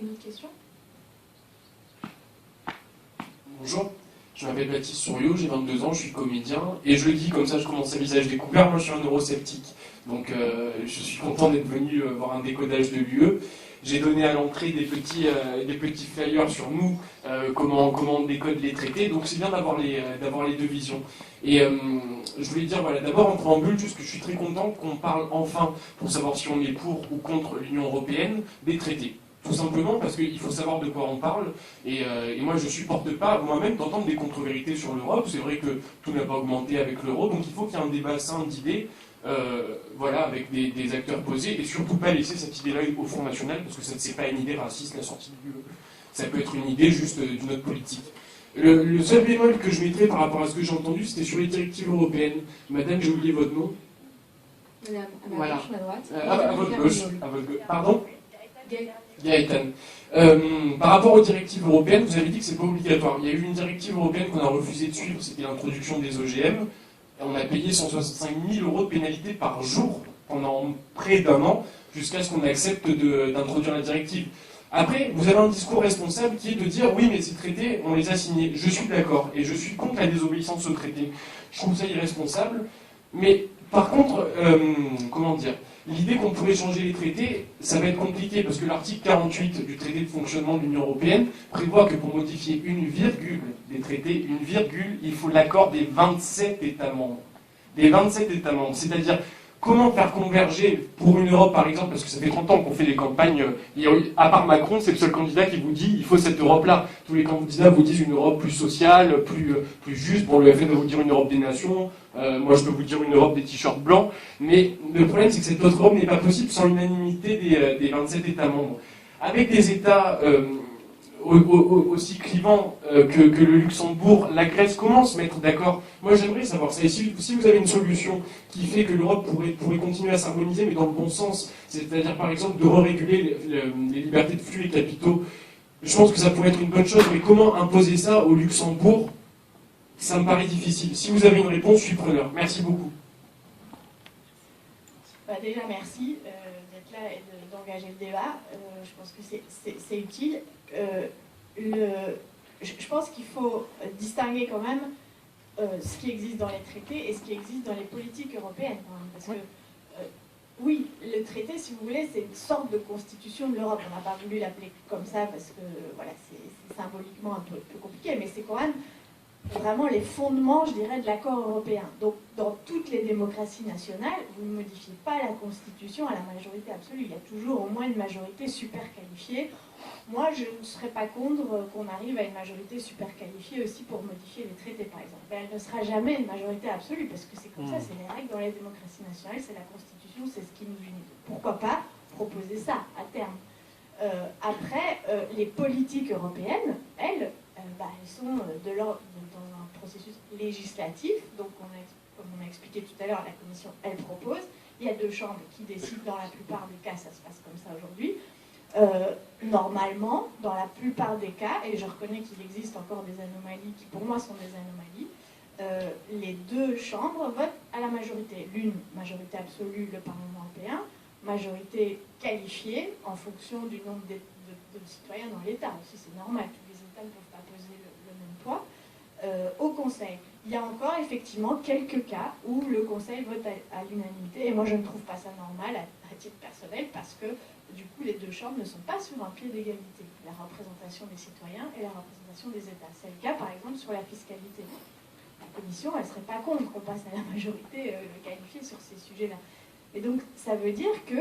Une autre question? Bonjour, je m'appelle Baptiste Souriau, j'ai 22 ans, je suis comédien, et je le dis comme ça, je commence à visage découvert, moi je suis un eurosceptique. Donc je suis content d'être venu voir un décodage de l'UE. J'ai donné à l'entrée des petits flyers sur nous, comment on décode les traités, donc c'est bien d'avoir les deux visions. Et je voulais dire, voilà, d'abord en préambule, juste que je suis très content qu'on parle enfin, pour savoir si on est pour ou contre l'Union européenne, des traités. Tout simplement parce qu'il faut savoir de quoi on parle, et moi je supporte pas moi-même d'entendre des contre-vérités sur l'Europe. C'est vrai que tout n'a pas augmenté avec l'euro, donc il faut qu'il y ait un débat sain d'idées, voilà, avec des acteurs posés, et surtout pas laisser cette idée-là au Front National, parce que ça c'est pas une idée raciste, la sortie de l'UE. Ça peut être une idée juste d'une autre politique. Le seul bémol que je mettrais par rapport à ce que j'ai entendu, c'était sur les directives européennes. Madame, j'ai oublié votre nom. Madame, à ma Voilà. gauche ou à droite? À votre gauche. Pardon? Gaëtan. Par rapport aux directives européennes, vous avez dit que c'est pas obligatoire. Il y a eu une directive européenne qu'on a refusé de suivre, c'était l'introduction des OGM. Et on a payé 165 000 € de pénalité par jour pendant près d'un an, jusqu'à ce qu'on accepte d'introduire la directive. Après, vous avez un discours responsable qui est de dire oui, mais ces traités, on les a signés. Je suis d'accord, et je suis contre la désobéissance aux traités. Je trouve ça irresponsable. Mais par contre, comment dire, l'idée qu'on pourrait changer les traités, ça va être compliqué, parce que l'article 48 du traité de fonctionnement de l'Union européenne prévoit que pour modifier une virgule des traités, une virgule, il faut l'accord des 27 États membres. Des 27 États membres. C'est-à-dire, comment faire converger pour une Europe, par exemple, parce que ça fait 30 ans qu'on fait des campagnes, à part Macron, c'est le seul candidat qui vous dit il faut cette Europe-là. Tous les candidats vous disent une Europe plus sociale, plus juste. Bon, le FN va vous dire une Europe des nations, moi je peux vous dire une Europe des t-shirts blancs, mais le problème c'est que cette autre Europe n'est pas possible sans l'unanimité des 27 États membres. Avec des États aussi clivants que le Luxembourg, la Grèce, comment se mettre d'accord? Moi j'aimerais savoir ça. Et si vous avez une solution qui fait que l'Europe pourrait continuer à s'harmoniser, mais dans le bon sens, c'est-à-dire par exemple de réguler les libertés de flux et capitaux, je pense que ça pourrait être une bonne chose, mais comment imposer ça au Luxembourg? Ça me paraît difficile. Si vous avez une réponse, je suis preneur. Merci beaucoup. Déjà, merci d'être là et d'engager le débat. Je pense que c'est utile. Je pense qu'il faut distinguer quand même ce qui existe dans les traités et ce qui existe dans les politiques européennes. Parce que, oui, le traité, si vous voulez, c'est une sorte de constitution de l'Europe. On n'a pas voulu l'appeler comme ça parce que voilà, c'est symboliquement un peu compliqué, mais c'est quand même vraiment les fondements, je dirais, de l'accord européen. Donc, dans toutes les démocraties nationales, vous ne modifiez pas la Constitution à la majorité absolue. Il y a toujours au moins une majorité super qualifiée. Moi, je ne serais pas contre qu'on arrive à une majorité super qualifiée aussi pour modifier les traités, par exemple. Mais elle ne sera jamais une majorité absolue, parce que c'est comme ça, c'est les règles dans les démocraties nationales, c'est la Constitution, c'est ce qui nous unit. Pourquoi pas proposer ça à terme? Après, les politiques européennes, elles sont dans un processus législatif, donc comme on a expliqué tout à l'heure, la Commission, elle propose, il y a deux chambres qui décident, dans la plupart des cas, ça se passe comme ça aujourd'hui. Normalement, dans la plupart des cas, et je reconnais qu'il existe encore des anomalies qui pour moi sont des anomalies, les deux chambres votent à la majorité. L'une, majorité absolue, le Parlement européen, majorité qualifiée en fonction du nombre de citoyens dans l'État. Aussi, c'est normal, tous les États ne peuvent pas peser le même poids. Au Conseil, il y a encore effectivement quelques cas où le Conseil vote à l'unanimité, et moi je ne trouve pas ça normal à titre personnel, parce que du coup les deux chambres ne sont pas sur un pied d'égalité, la représentation des citoyens et la représentation des États. C'est le cas par exemple sur la fiscalité. La Commission, elle ne serait pas contre qu'on passe à la majorité qualifiée sur ces sujets-là. Et donc ça veut dire que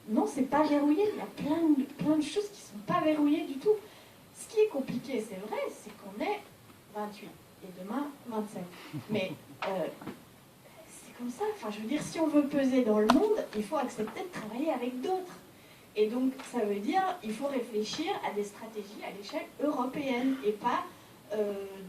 non, c'est pas verrouillé, il y a plein de choses qui ne sont pas verrouillées du tout. Ce qui est compliqué, c'est vrai, c'est qu'on est 28 et demain 27. Mais c'est comme ça. Enfin, je veux dire, si on veut peser dans le monde, il faut accepter de travailler avec d'autres. Et donc, ça veut dire il faut réfléchir à des stratégies à l'échelle européenne et pas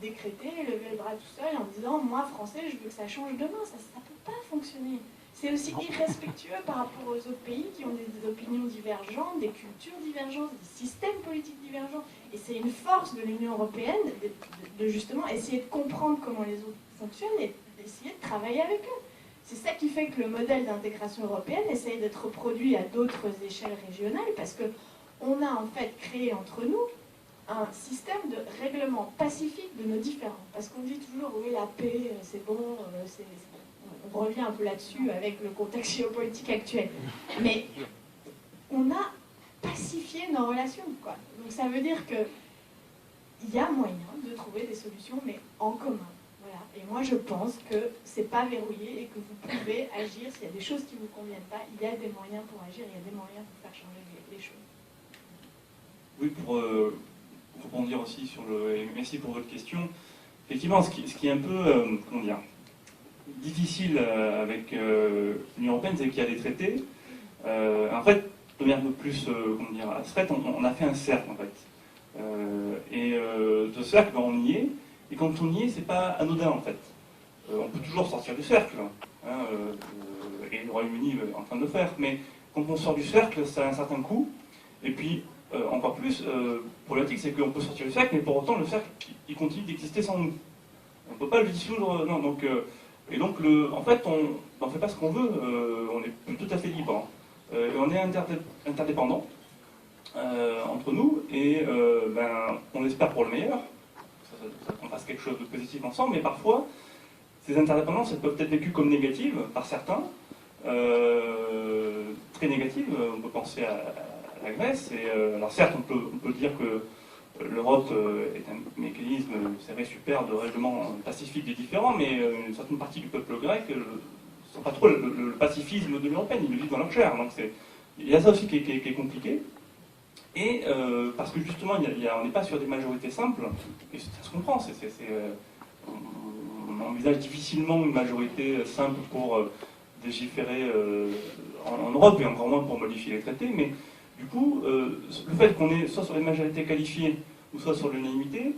décréter, lever le bras tout seul en disant moi, Français, je veux que ça change demain. Ça ne peut pas fonctionner. C'est aussi irrespectueux par rapport aux autres pays qui ont des opinions divergentes, des cultures divergentes, des systèmes politiques divergents. Et c'est une force de l'Union européenne de justement essayer de comprendre comment les autres fonctionnent et d'essayer de travailler avec eux. C'est ça qui fait que le modèle d'intégration européenne essaye d'être reproduit à d'autres échelles régionales, parce que on a en fait créé entre nous un système de règlement pacifique de nos différends. Parce qu'on dit toujours, oui, la paix, c'est bon, on revient un peu là-dessus avec le contexte géopolitique actuel. Mais on a pacifié nos relations, quoi. Donc ça veut dire qu'il y a moyen de trouver des solutions, mais en commun. Voilà. Et moi, je pense que c'est pas verrouillé et que vous pouvez agir. S'il y a des choses qui ne vous conviennent pas, il y a des moyens pour agir, il y a des moyens pour faire changer les choses. Oui, pour rebondir aussi sur le... Merci pour votre question. Effectivement, ce qui est un peu, comment dire, difficile avec l'Union européenne, c'est qu'il y a des traités. En fait, de manière un peu plus, comment dire, abstraite, on a fait un cercle, en fait. Ce cercle, ben, on y est. Et quand on y est, c'est pas anodin, en fait. On peut toujours sortir du cercle, hein, et le Royaume-Uni est en train de le faire. Mais quand on sort du cercle, ça a un certain coût. Et puis, encore plus, problématique, c'est qu'on peut sortir du cercle, mais pour autant, le cercle, il continue d'exister sans nous. On ne peut pas le dissoudre, non. Donc, et donc, en fait, on ne fait pas ce qu'on veut, on est plus tout à fait libre. Et on est interdépendants entre nous, et ben, on espère pour le meilleur, qu'on fasse quelque chose de positif ensemble, mais parfois, ces interdépendances, elles peuvent être vécues comme négatives par certains, très négatives. On peut penser à la Grèce, et alors certes, on peut dire que l'Europe est un mécanisme, c'est vrai, super de règlement pacifique des différends, mais une certaine partie du peuple grec ne sent pas trop le pacifisme de l'Union européenne, ils le vivent dans leur chair. Donc il y a ça aussi qui est compliqué. Et parce que justement, on n'est pas sur des majorités simples, et ça se comprend, on envisage difficilement une majorité simple pour légiférer en Europe, et encore moins pour modifier les traités, mais du coup, le fait qu'on est soit sur les majorités qualifiées, ou soit sur l'unanimité,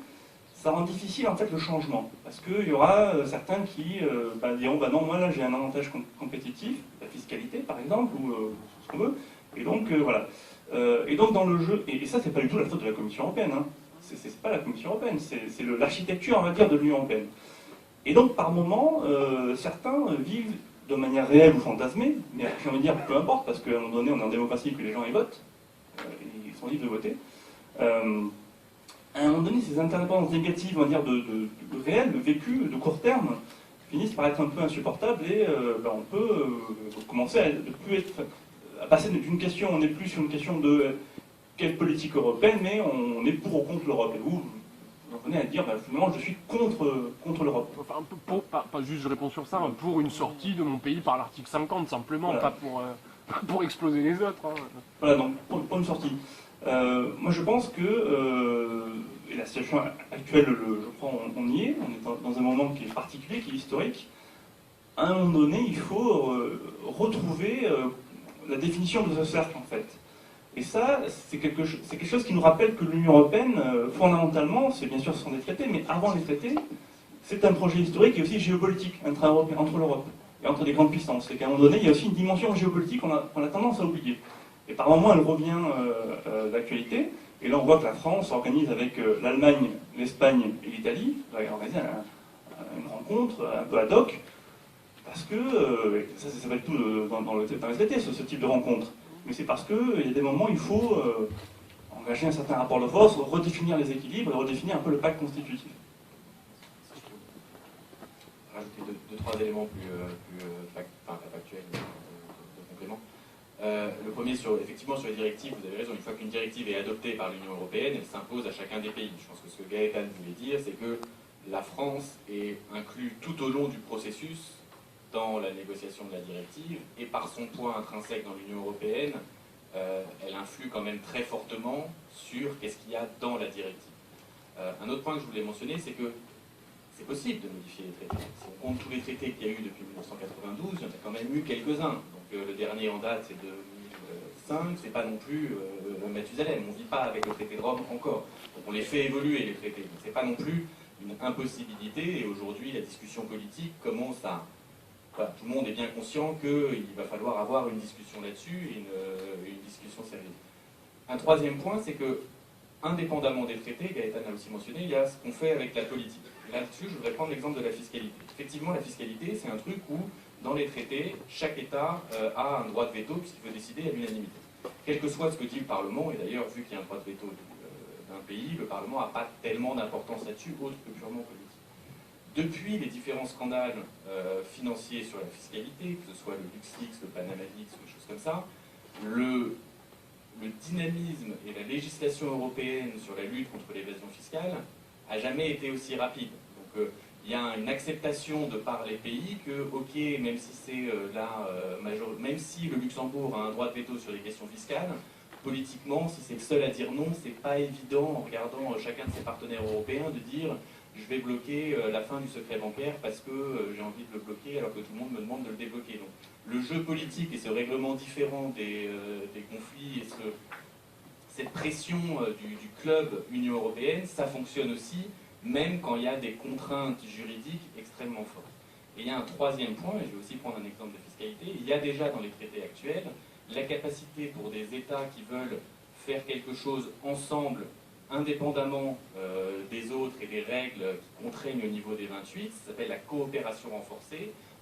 ça rend difficile en fait le changement. Parce qu'il y aura certains qui diront, bah non, moi là j'ai un avantage compétitif, la fiscalité par exemple, ou ce qu'on veut, et donc voilà. Et donc dans le jeu, et ça c'est pas du tout la faute de la Commission européenne, hein. C'est pas la Commission européenne, c'est l'architecture, on va dire, de l'Union européenne. Et donc par moment, certains vivent de manière réelle ou fantasmée, mais j'ai envie de dire peu importe, parce qu'à un moment donné on est en démocratie, que les gens y votent, ils sont libres de voter. À un moment donné, ces interdépendances négatives, on va dire, de réel, de vécu, de court terme, finissent par être un peu insupportables, et on peut commencer à passer d'une question, on n'est plus sur une question de quelle politique européenne, mais on est pour ou contre l'Europe. Et vous venez à dire, finalement, je suis contre l'Europe. Enfin, un peu pas juste je réponds sur ça, pour une sortie de mon pays par l'article 50, simplement, voilà. Pas pour exploser les autres. Hein. Voilà, donc pour une sortie. Moi je pense que, et la situation actuelle, je crois, on y est, on est dans un moment qui est particulier, qui est historique. À un moment donné, il faut retrouver la définition de ce cercle, en fait. Et ça, c'est quelque chose qui nous rappelle que l'Union européenne, fondamentalement, c'est bien sûr ce sont des traités, mais avant les traités, c'est un projet historique et aussi géopolitique entre l'Europe et entre des grandes puissances. Et qu'à un moment donné, il y a aussi une dimension géopolitique qu'on a tendance à oublier. Et par moments, elle revient d'actualité. Et là, on voit que la France organise avec l'Allemagne, l'Espagne et l'Italie, organiser une rencontre un peu ad hoc, parce que, ça s'appelle tout dans les traités, ce type de rencontre. Mais c'est parce qu'il y a des moments où il faut engager un certain rapport de force, redéfinir les équilibres et redéfinir un peu le pacte constitutif. Rajouter deux, trois éléments plus factuels de complément. Le premier, effectivement, sur les directives, vous avez raison, une fois qu'une directive est adoptée par l'Union européenne, elle s'impose à chacun des pays. Je pense que ce que Gaëtan voulait dire, c'est que la France est inclue tout au long du processus dans la négociation de la directive, et par son poids intrinsèque dans l'Union européenne, elle influe quand même très fortement sur qu'est-ce qu'il y a dans la directive. Un autre point que je voulais mentionner, c'est que c'est possible de modifier les traités. Si on compte tous les traités qu'il y a eu depuis 1992, il y en a quand même eu quelques-uns. Donc le dernier en date, c'est 2005, c'est pas non plus Mathusalem. On ne vit pas avec le traité de Rome encore. Donc on les fait évoluer, les traités. Donc c'est pas non plus une impossibilité, et aujourd'hui la discussion politique commence à... Voilà, tout le monde est bien conscient qu'il va falloir avoir une discussion là-dessus, une discussion sérieuse. Un troisième point, c'est que, indépendamment des traités, Gaëtan a aussi mentionné, il y a ce qu'on fait avec la politique. Là-dessus, je voudrais prendre l'exemple de la fiscalité. Effectivement, la fiscalité, c'est un truc où, dans les traités, chaque État a un droit de veto puisqu'il peut décider à l'unanimité. quel que soit ce que dit le Parlement, et d'ailleurs, vu qu'il y a un droit de veto d'un pays, le Parlement n'a pas tellement d'importance là-dessus, autre que purement politique. Depuis les différents scandales financiers sur la fiscalité, que ce soit le LuxLeaks, le Panama Leaks, ou des choses comme ça, le dynamisme et la législation européenne sur la lutte contre l'évasion fiscale a jamais été aussi rapide. Donc il y a une acceptation de par les pays que, ok, même si c'est même si le Luxembourg a un droit de veto sur les questions fiscales, politiquement, si c'est le seul à dire non, c'est pas évident en regardant chacun de ses partenaires européens de dire je vais bloquer la fin du secret bancaire parce que j'ai envie de le bloquer alors que tout le monde me demande de le débloquer. Donc le jeu politique et ce règlement différent des conflits et cette pression du club Union européenne, ça fonctionne aussi, même quand il y a des contraintes juridiques extrêmement fortes. Et il y a un troisième point, et je vais aussi prendre un exemple de fiscalité, il y a déjà dans les traités actuels la capacité pour des États qui veulent faire quelque chose ensemble, indépendamment des autres et des règles qui contraignent au niveau des 28, ça s'appelle la coopération renforcée,